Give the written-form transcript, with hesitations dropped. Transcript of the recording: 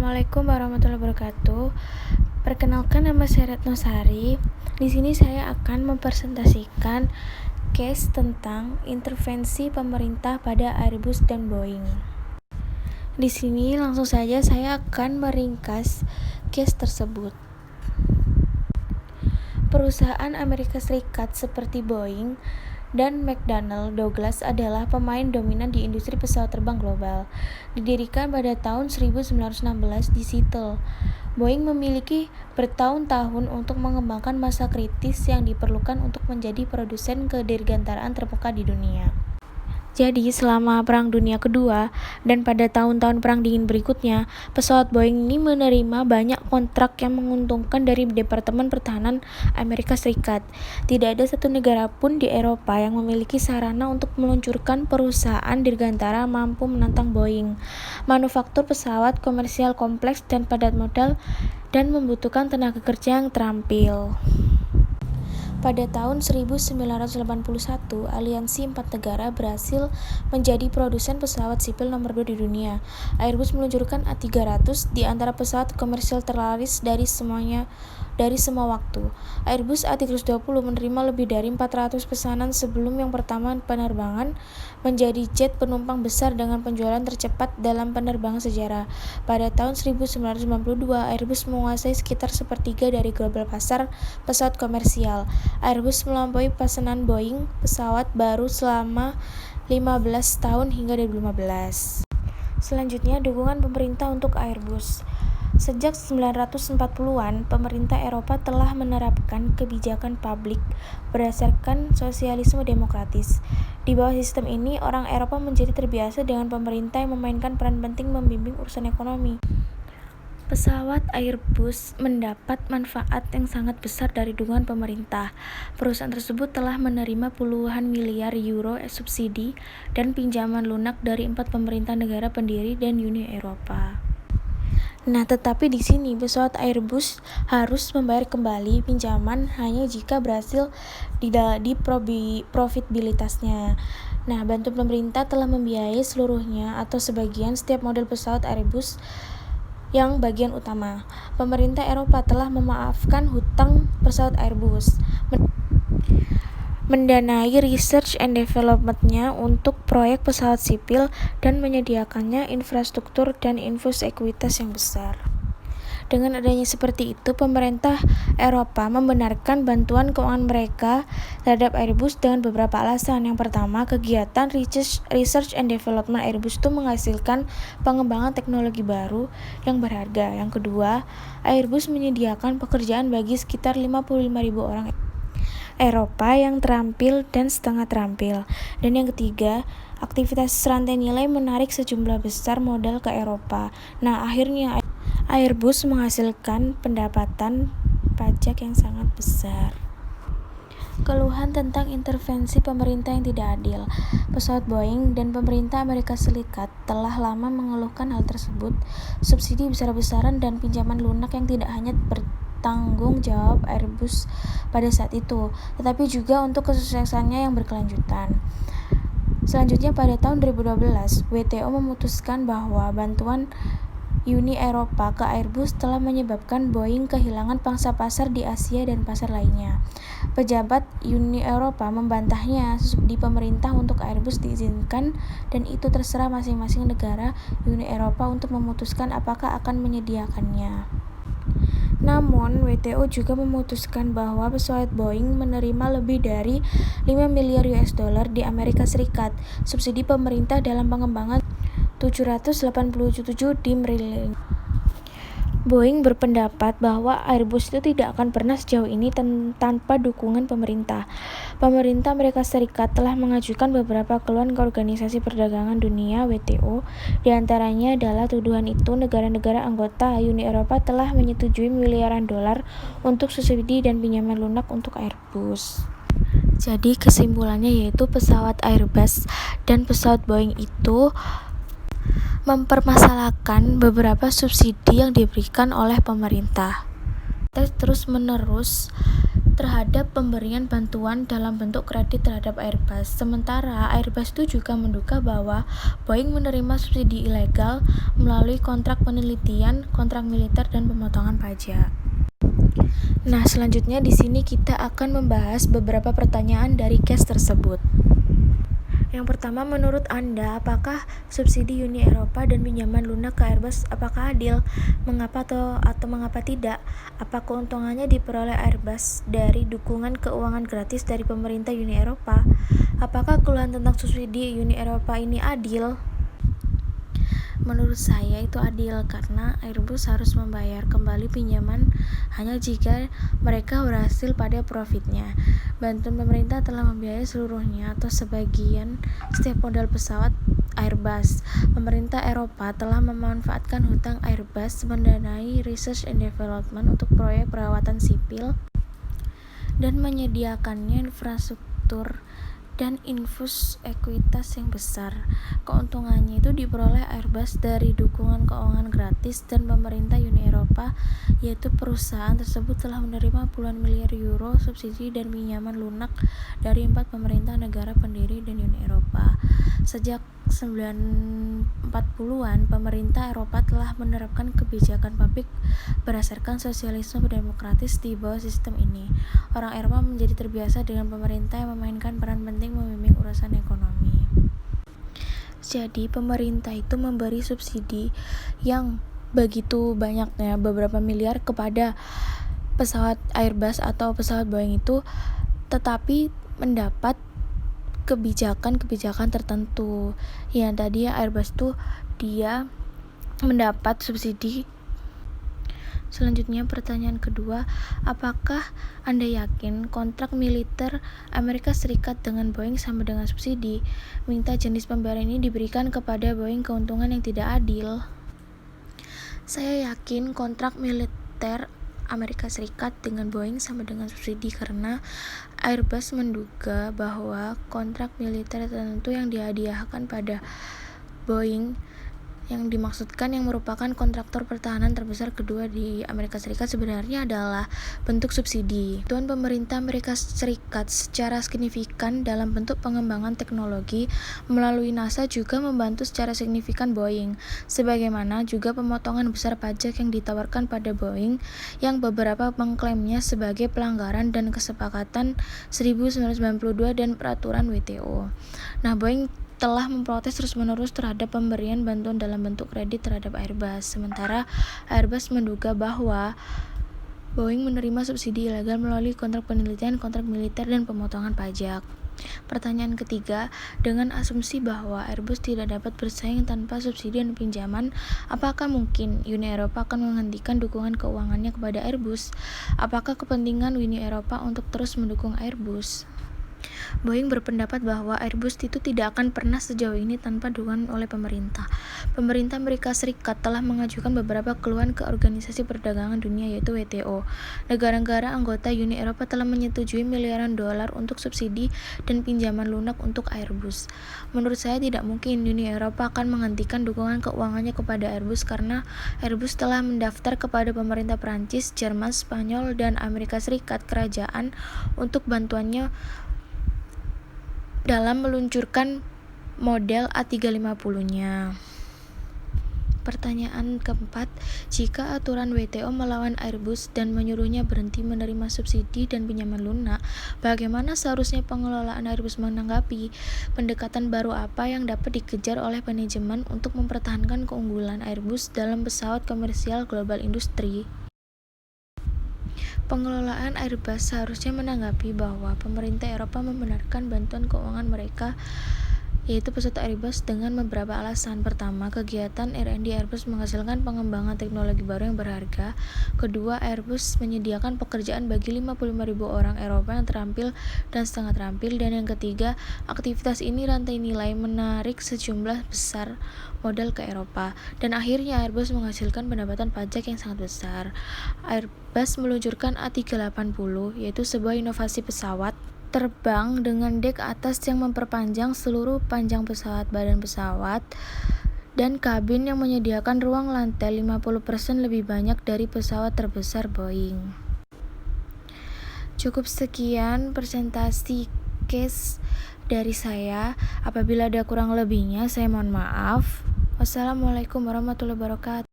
Assalamualaikum warahmatullahi wabarakatuh. Perkenalkan, nama saya Retno Sari. Di sini saya akan mempresentasikan case tentang intervensi pemerintah pada Airbus dan Boeing. Di sini langsung saja saya akan meringkas case tersebut. Perusahaan Amerika Serikat seperti Boeing dan McDonnell Douglas adalah pemain dominan di industri pesawat terbang global. Didirikan pada tahun 1916 di Seattle, Boeing memiliki bertahun-tahun untuk mengembangkan masa kritis yang diperlukan untuk menjadi produsen kedirgantaraan terbuka di dunia. Jadi, selama Perang Dunia Kedua dan pada tahun-tahun Perang Dingin berikutnya, pesawat Boeing ini menerima banyak kontrak yang menguntungkan dari Departemen Pertahanan Amerika Serikat. Tidak ada satu negara pun di Eropa yang memiliki sarana untuk meluncurkan perusahaan dirgantara mampu menantang Boeing. Manufaktur pesawat komersial kompleks dan padat modal dan membutuhkan tenaga kerja yang terampil. Pada tahun 1981, aliansi 4 negara berhasil menjadi produsen pesawat sipil nomor 2 di dunia. Airbus meluncurkan A300 di antara pesawat komersial terlaris dari semua waktu. Airbus A320 menerima lebih dari 400 pesanan sebelum yang pertama penerbangan menjadi jet penumpang besar dengan penjualan tercepat dalam penerbangan sejarah. Pada tahun 1992, Airbus menguasai sekitar sepertiga dari global pasar pesawat komersial. Airbus melampaui pesanan Boeing pesawat baru selama 15 tahun hingga 2015. Selanjutnya, dukungan pemerintah untuk Airbus. Sejak 1940-an, pemerintah Eropa telah menerapkan kebijakan publik berdasarkan sosialisme demokratis. Di bawah sistem ini, orang Eropa menjadi terbiasa dengan pemerintah yang memainkan peran penting membimbing urusan ekonomi. Pesawat Airbus mendapat manfaat yang sangat besar dari dukungan pemerintah. Perusahaan tersebut telah menerima puluhan miliar euro subsidi dan pinjaman lunak dari 4 pemerintah negara pendiri dan Uni Eropa. Nah, tetapi di sini pesawat Airbus harus membayar kembali pinjaman hanya jika berhasil di profitabilitasnya. Nah, bantuan pemerintah telah membiayai seluruhnya atau sebagian setiap model pesawat Airbus yang bagian utama. Pemerintah Eropa telah memaafkan hutang pesawat Airbus, mendanai research and development-nya untuk proyek pesawat sipil, dan menyediakannya infrastruktur dan infus ekuitas yang besar. Dengan adanya seperti itu, pemerintah Eropa membenarkan bantuan keuangan mereka terhadap Airbus dengan beberapa alasan. Yang pertama, kegiatan research and development Airbus itu menghasilkan pengembangan teknologi baru yang berharga. Yang kedua, Airbus menyediakan pekerjaan bagi sekitar 55.000 orang Eropa yang terampil dan setengah terampil. Dan yang ketiga, aktivitas rantai nilai menarik sejumlah besar modal ke Eropa. Nah, akhirnya Airbus menghasilkan pendapatan pajak yang sangat besar. Keluhan tentang intervensi pemerintah yang tidak adil. Pesawat Boeing dan pemerintah Amerika Serikat telah lama mengeluhkan hal tersebut. Subsidi besar-besaran dan pinjaman lunak yang tidak hanya bertanggung jawab Airbus pada saat itu, tetapi juga untuk kesuksesannya yang berkelanjutan. Selanjutnya, pada tahun 2012, WTO memutuskan bahwa bantuan Uni Eropa ke Airbus telah menyebabkan Boeing kehilangan pangsa pasar di Asia dan pasar lainnya. Pejabat Uni Eropa membantahnya. Subsidi pemerintah untuk Airbus diizinkan dan itu terserah masing-masing negara Uni Eropa untuk memutuskan apakah akan menyediakannya. Namun, WTO juga memutuskan bahwa pesawat Boeing menerima lebih dari 5 miliar US dollar di Amerika Serikat subsidi pemerintah dalam pengembangan 787 di Maryland. Boeing berpendapat bahwa Airbus itu tidak akan pernah sejauh ini tanpa dukungan pemerintah. Pemerintah Amerika Serikat telah mengajukan beberapa keluhan ke Organisasi Perdagangan Dunia (WTO). Di antaranya adalah tuduhan itu negara-negara anggota Uni Eropa telah menyetujui miliaran dolar untuk subsidi dan pinjaman lunak untuk Airbus. Jadi kesimpulannya yaitu pesawat Airbus dan pesawat Boeing itu mempermasalahkan beberapa subsidi yang diberikan oleh pemerintah. Terus-menerus terhadap pemberian bantuan dalam bentuk kredit terhadap Airbus. Sementara Airbus itu juga menduga bahwa Boeing menerima subsidi ilegal melalui kontrak penelitian, kontrak militer, dan pemotongan pajak. Nah, selanjutnya di sini kita akan membahas beberapa pertanyaan dari case tersebut. Yang pertama, menurut Anda, apakah subsidi Uni Eropa dan pinjaman lunak ke Airbus apakah adil? Mengapa atau mengapa tidak? Apa keuntungannya diperoleh Airbus dari dukungan keuangan gratis dari pemerintah Uni Eropa? Apakah keluhan tentang subsidi Uni Eropa ini adil? Menurut saya itu adil karena Airbus harus membayar kembali pinjaman hanya jika mereka berhasil pada profitnya. Bantuan pemerintah telah membiayai seluruhnya atau sebagian setiap modal pesawat Airbus. Pemerintah Eropa telah memanfaatkan hutang Airbus mendanai research and development untuk proyek perawatan sipil dan menyediakannya infrastruktur dan infus ekuitas yang besar. Keuntungannya itu diperoleh Airbus dari dukungan keuangan gratis dan pemerintah Uni Eropa, yaitu perusahaan tersebut telah menerima puluhan miliar euro subsidi dan pinjaman lunak dari 4 pemerintah negara pendiri dan Uni Eropa. Sejak 1940-an, pemerintah Eropa telah menerapkan kebijakan publik berdasarkan sosialisme demokratis di bawah sistem ini. Orang Eropa menjadi terbiasa dengan pemerintah yang memainkan peran penting membimbing urusan ekonomi. Jadi, pemerintah itu memberi subsidi yang begitu banyaknya, beberapa miliar kepada pesawat Airbus atau pesawat Boeing itu, tetapi mendapat kebijakan-kebijakan tertentu. Yang tadi Airbus tuh dia mendapat subsidi. Selanjutnya pertanyaan kedua, apakah Anda yakin kontrak militer Amerika Serikat dengan Boeing sama dengan subsidi? Minta jenis pembayaran ini diberikan kepada Boeing keuntungan yang tidak adil. Saya yakin kontrak militer Amerika Serikat dengan Boeing sama dengan subsidi karena Airbus menduga bahwa kontrak militer tertentu yang dihadiahkan pada Boeing yang dimaksudkan yang merupakan kontraktor pertahanan terbesar kedua di Amerika Serikat sebenarnya adalah bentuk subsidi. Bantuan pemerintah Amerika Serikat secara signifikan dalam bentuk pengembangan teknologi melalui NASA juga membantu secara signifikan Boeing, sebagaimana juga pemotongan besar pajak yang ditawarkan pada Boeing yang beberapa mengklaimnya sebagai pelanggaran dan kesepakatan 1992 dan peraturan WTO. Nah, Boeing telah memprotes terus-menerus terhadap pemberian bantuan dalam bentuk kredit terhadap Airbus. Sementara Airbus menduga bahwa Boeing menerima subsidi ilegal melalui kontrak penelitian, kontrak militer, dan pemotongan pajak. Pertanyaan ketiga, dengan asumsi bahwa Airbus tidak dapat bersaing tanpa subsidi dan pinjaman, apakah mungkin Uni Eropa akan menghentikan dukungan keuangannya kepada Airbus? Apakah kepentingan Uni Eropa untuk terus mendukung Airbus? Boeing berpendapat bahwa Airbus itu tidak akan pernah sejauh ini tanpa dukungan oleh pemerintah. Pemerintah Amerika Serikat telah mengajukan beberapa keluhan ke Organisasi Perdagangan Dunia yaitu WTO. Negara-negara anggota Uni Eropa telah menyetujui miliaran dolar untuk subsidi dan pinjaman lunak untuk Airbus. Menurut saya tidak mungkin Uni Eropa akan menghentikan dukungan keuangannya kepada Airbus karena Airbus telah mendaftar kepada pemerintah Prancis, Jerman, Spanyol, dan Amerika Serikat kerajaan untuk bantuannya dalam meluncurkan model A350-nya. Pertanyaan keempat, jika aturan WTO melawan Airbus dan menyuruhnya berhenti menerima subsidi dan pinjaman lunak, bagaimana seharusnya pengelolaan Airbus menanggapi? Pendekatan baru apa yang dapat dikejar oleh manajemen untuk mempertahankan keunggulan Airbus dalam pesawat komersial global industri? Pengelolaan Airbus seharusnya menanggapi bahwa pemerintah Eropa membenarkan bantuan keuangan mereka yaitu pesawat Airbus dengan beberapa alasan. Pertama, kegiatan R&D Airbus menghasilkan pengembangan teknologi baru yang berharga. Kedua, Airbus menyediakan pekerjaan bagi 55.000 orang Eropa yang terampil dan setengah terampil. Dan yang ketiga, aktivitas ini rantai nilai menarik sejumlah besar modal ke Eropa. Dan akhirnya Airbus menghasilkan pendapatan pajak yang sangat besar. Airbus meluncurkan A380 yaitu sebuah inovasi pesawat terbang dengan dek atas yang memperpanjang seluruh panjang pesawat, badan pesawat, dan kabin yang menyediakan ruang lantai 50% lebih banyak dari pesawat terbesar Boeing. Cukup sekian presentasi case dari saya. Apabila ada kurang lebihnya, saya mohon maaf. Wassalamualaikum warahmatullahi wabarakatuh.